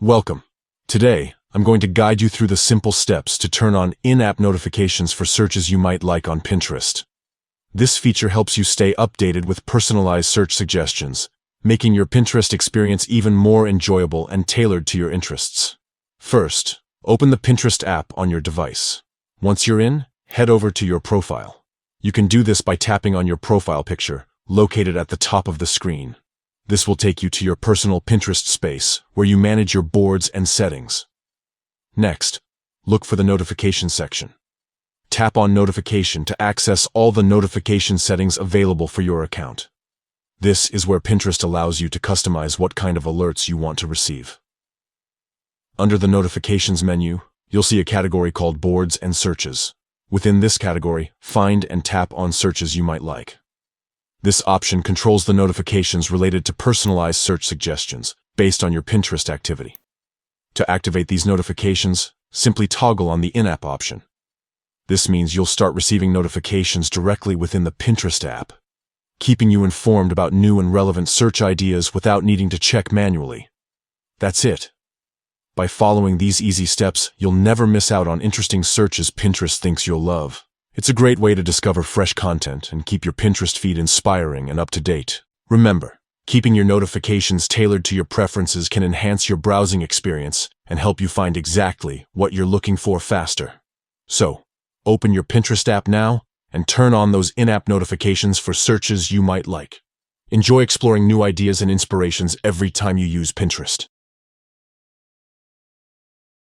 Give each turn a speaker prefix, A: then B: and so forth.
A: Welcome. Today, I'm going to guide you through the simple steps to turn on in-app notifications for searches you might like on Pinterest. This feature helps you stay updated with personalized search suggestions, making your Pinterest experience even more enjoyable and tailored to your interests. First, open the Pinterest app on your device. Once you're in, head over to your profile. You can do this by tapping on your profile picture, located at the top of the screen. This will take you to your personal Pinterest space, where you manage your boards and settings. Next, look for the notification section. Tap on Notification to access all the notification settings available for your account. This is where Pinterest allows you to customize what kind of alerts you want to receive. Under the Notifications menu, you'll see a category called Boards and Searches. Within this category, find and tap on searches you might like. This option controls the notifications related to personalized search suggestions based on your Pinterest activity. To activate these notifications, simply toggle on the in-app option. This means you'll start receiving notifications directly within the Pinterest app, keeping you informed about new and relevant search ideas without needing to check manually. That's it. By following these easy steps, you'll never miss out on interesting searches Pinterest thinks you'll love. It's a great way to discover fresh content and keep your Pinterest feed inspiring and up to date. Remember, keeping your notifications tailored to your preferences can enhance your browsing experience and help you find exactly what you're looking for faster. So, open your Pinterest app now and turn on those in-app notifications for searches you might like. Enjoy exploring new ideas and inspirations every time you use Pinterest.